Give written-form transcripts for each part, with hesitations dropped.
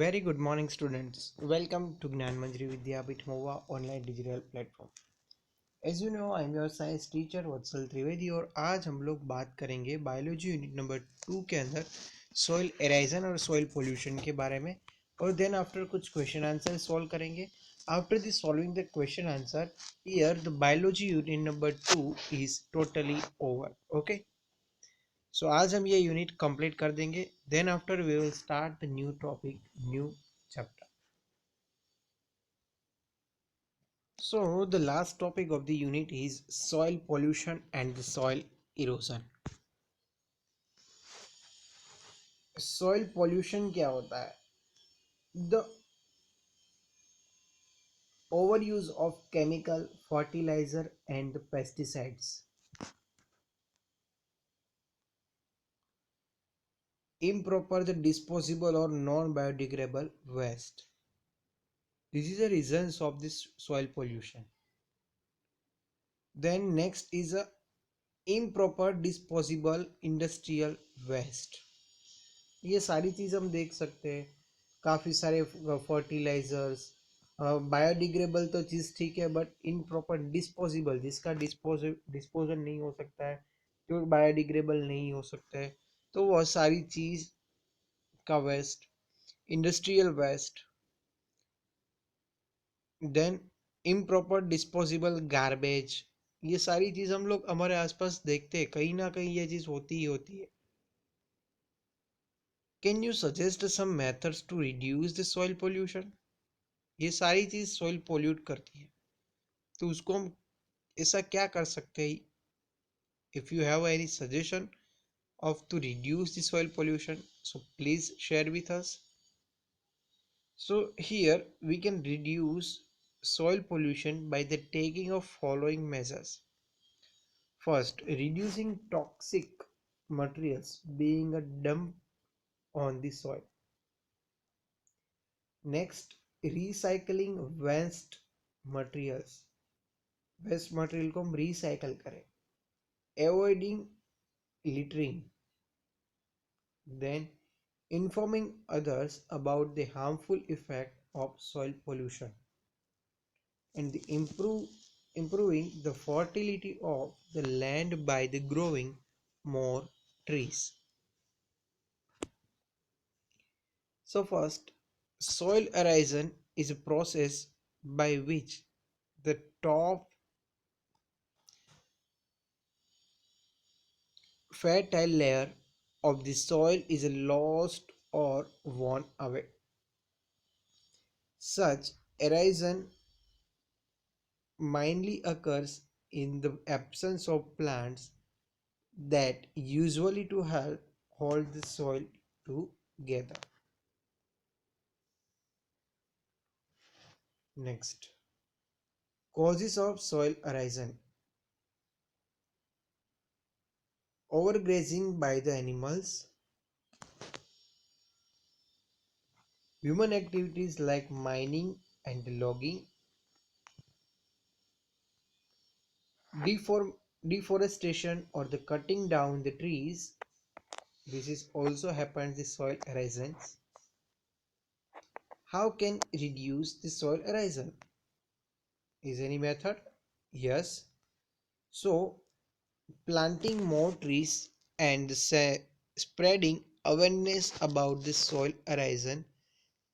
Very good morning, students. Welcome to Gnan Manjari Vidyapith Mova online digital platform. As you know, I am your science teacher वत्सल त्रिवेदी और आज हम लोग बात करेंगे biology unit number 2 के अंदर सॉइल एराइजन और सॉइल पोल्यूशन के बारे में और देन आफ्टर कुछ क्वेश्चन आंसर सॉल्व करेंगे. After the solving the question answer, here the biology unit number 2 is totally over. Okay. So आज हम ये यूनिट कंप्लीट कर देंगे. Then after we will start the new topic, new chapter. So the last topic of the unit is soil pollution and the soil erosion. Soil pollution क्या होता है? The overuse of chemical, fertilizer and the pesticides, improper the disposable or non-biodegradable waste. This is the reasons of this soil pollution. Then next is a improper disposable industrial waste. ये सारी चीज़ हम देख सकते हैं. काफ़ी सारे फर्टिलाइजर्स, बायोडिग्रेडेबल तो चीज़ ठीक है, बट इनप्रॉपर डिस्पोजेबल, जिसका डिस्पोजल नहीं हो सकता है, जो बायोडिग्रेडेबल नहीं हो सकता है, तो वो सारी चीज़ का waste, industrial waste. Then improper disposable garbage. ये सारी चीज़ हम लोग हमारे आसपास देखते हैं, कहीं ना कहीं ये चीज़ होती ही होती है. Can you suggest some methods to reduce the soil pollution? ये सारी चीज़ सॉइल पोल्यूट करती है, तो उसको हम ऐसा क्या कर सकते हैं? If you have any suggestion of to reduce the soil pollution, so please share with us. So here we can reduce soil pollution by the taking of following measures. First, reducing toxic materials being a dump on the soil. Next, recycling materials waste material को हम recycle करें. Avoiding littering. Then informing others about the harmful effect of soil pollution and improving the fertility of the land by the growing more trees. So first, soil erosion is a process by which the top fertile layer of the soil is lost or worn away. Such erosion mainly occurs in the absence of plants that usually to help hold the soil together. Next, causes of soil erosion. Overgrazing by the animals, human activities like mining and logging, deforestation or the cutting down the trees. This is also happens the soil erosion. How can reduce the soil erosion? Is any method? Yes. So planting more trees and spreading awareness about the soil erosion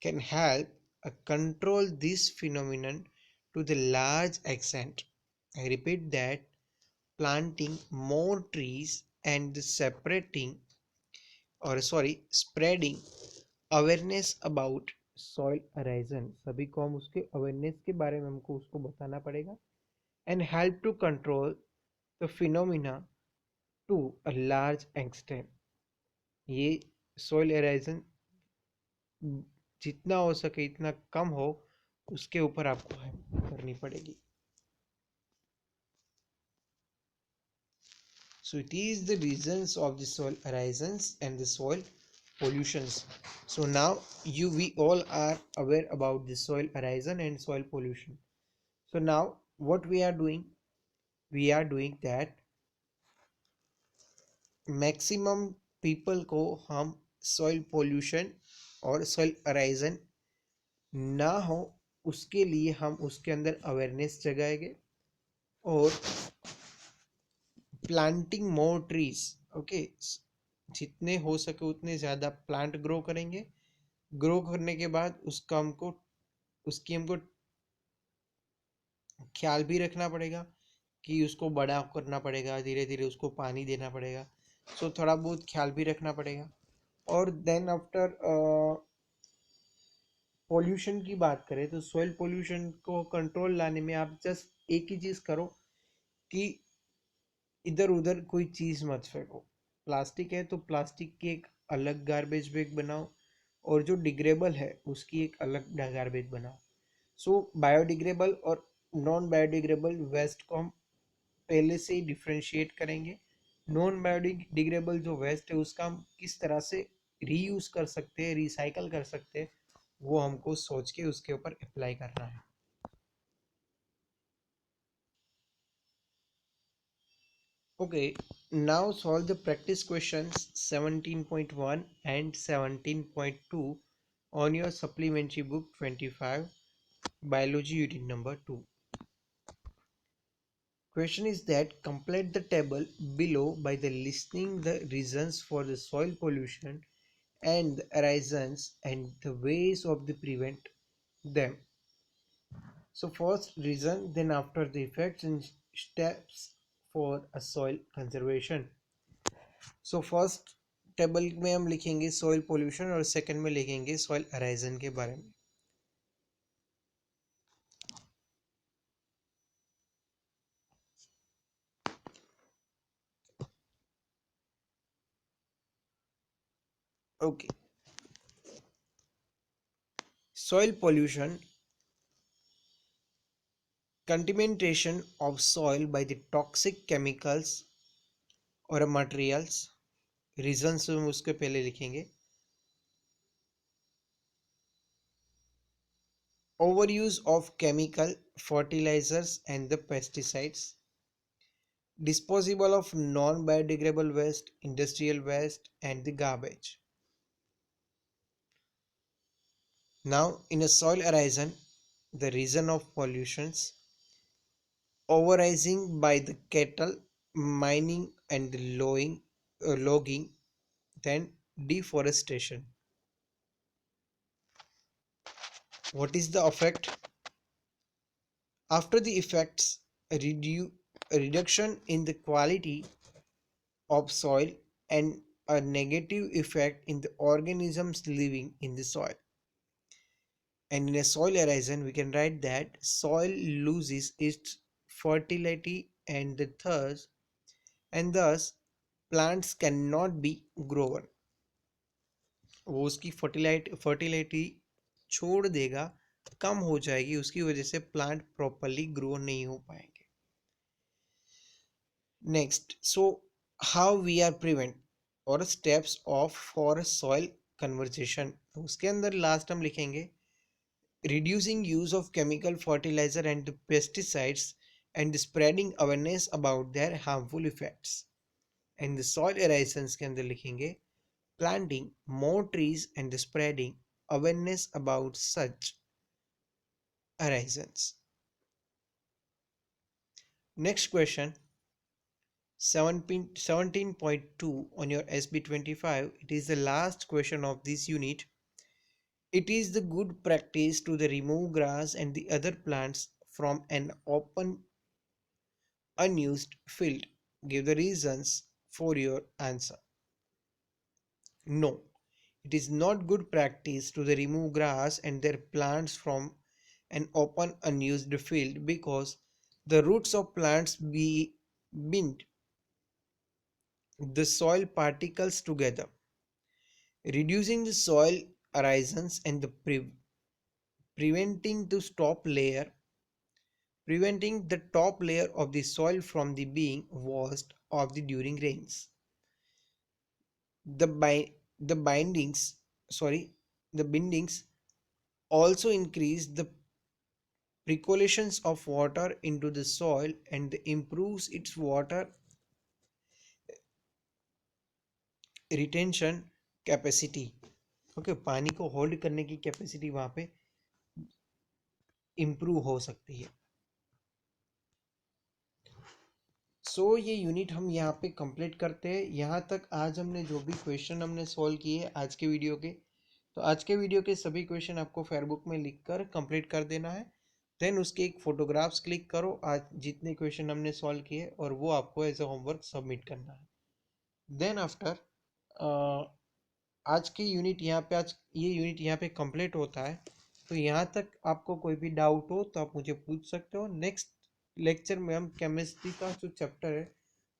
can help control this phenomenon to the large extent. I repeat that planting more trees and spreading awareness about soil erosion, सभी को हम उसके awareness के बारे में हमको उसको बताना पड़ेगा, and help to control the phenomena to a large extent. ये soil erosion जितना हो सके इतना कम हो, उसके ऊपर आपको करनी पड़ेगी. So it is the reasons of the soil erosions and the soil pollutions. So now we all are aware about the soil erosion and soil pollution. So now what we are doing that maximum people को हम soil pollution और soil arisen ना हो, उसके लिए हम उसके अंदर अवेयरनेस जगाएंगे और प्लांटिंग मोर ट्रीज। ओके, जितने हो सके उतने ज़्यादा प्लांट ग्रो करेंगे। ग्रो करने के बाद उसकी हमको ख्याल भी रखना पड़ेगा कि उसको बड़ा करना पड़ेगा, धीरे धीरे उसको पानी देना पड़ेगा। सो थोड़ा बहुत ख्याल भी रखना पड़ेगा। और देन आफ्टर पोल्यूशन की बात करें तो सॉइल पोल्यूशन को कंट्रोल लाने में आप जस्ट एक ही चीज़ करो कि इधर उधर कोई चीज़ मत फेंको। प्लास्टिक है तो प्लास्टिक की एक अलग गार्बेज बैग बनाओ, और जो डिग्रेबल है उसकी एक अलग गार्बेज बनाओ। सो बायोडिग्रेबल और नॉन बायोडिग्रेबल वेस्ट को हम पहले से ही डिफ्रेंशिएट करेंगे। नॉन बायोडिग्रेबल जो वेस्ट है उसका हम किस तरह से रीयूज कर सकते हैं, रिसाइकल कर सकते हैं, वो हमको सोच के उसके ऊपर अप्लाई करना है। Okay, now solve the practice questions 17.1 and 17.2 on your supplementary book 25, biology unit number 2. Question is that complete the table below by the listing the reasons for the soil pollution and the horizons and the ways of the prevent them. So first reason, then after the effects and steps for a soil conservation. So first table में हम लिखेंगे soil pollution और second में लिखेंगे soil arisen के बारे में। Okay, soil pollution, contamination of soil by the toxic chemicals और materials। रीजंस हम उसके पहले लिखेंगे। Overuse of chemical fertilizers and the pesticides, disposal of non-biodegradable waste, industrial waste and the garbage. Now in a soil erosion, the reason of pollutions: overgrazing by the cattle, mining and logging, then deforestation. What is the effect? After the effects, a reduction in the quality of soil and a negative effect in the organisms living in the soil. And in a soil erosion, we can write that soil loses its fertility and thus plants cannot be grown. वो उसकी fertility छोड़ देगा, कम हो जाएगी, उसकी वजह से plant properly grow नहीं हो पाएंगे। Next, so how we are prevent or steps of for soil conservation. उसके अंदर लास्ट हम लिखेंगे reducing use of chemical fertilizer and pesticides and spreading awareness about their harmful effects. And the soil erosions के अंदर लिखेंगे planting more trees and spreading awareness about such erosions. Next question, 17.2 on your SB25. It is the last question of this unit. It is the good practice to the remove grass and the other plants from an open unused field. Give the reasons for your answer. No, it is not good practice to the remove grass and their plants from an open unused field because the roots of plants bind the soil particles together, reducing the soil erosions and the preventing the top layer of the soil from the being washed off the during rains. The the bindings sorry the bindings also increase the percolations of water into the soil and improves its water retention capacity. Okay, पानी को hold करने की capacity वहाँ पे improve हो सकती है। ये यूनिट हम यहाँ पे कंप्लीट करते हैं। यहाँ तक आज हमने जो भी क्वेश्चन हमने सॉल्व किए आज के वीडियो के, तो आज के वीडियो के सभी क्वेश्चन आपको फेयरबुक में लिख कर कंप्लीट कर देना है। देन उसके एक फोटोग्राफ्स क्लिक करो आज जितने क्वेश्चन हमने सॉल्व किए, और वो आपको एज अ होमवर्क सबमिट करना है। देन आफ्टर आज की यूनिट यहाँ पे, आज ये यूनिट यहाँ पे कंप्लीट होता है। तो यहाँ तक आपको कोई भी डाउट हो तो आप मुझे पूछ सकते हो। नेक्स्ट लेक्चर में हम केमिस्ट्री का जो चैप्टर है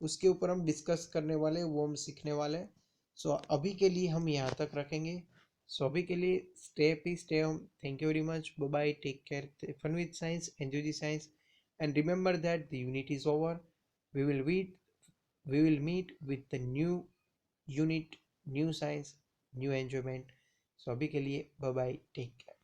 उसके ऊपर हम डिस्कस करने वाले हैं, वो हम सीखने वाले हैं। अभी के लिए हम यहाँ तक रखेंगे। अभी के लिए stay peace, stay home. Thank you very much, bye bye, take care, fun with science, enjoy the science, and remember that the unit is over. we will meet we will meet with the new unit, new science, new enjoyment. अभी के लिए bye bye, take care.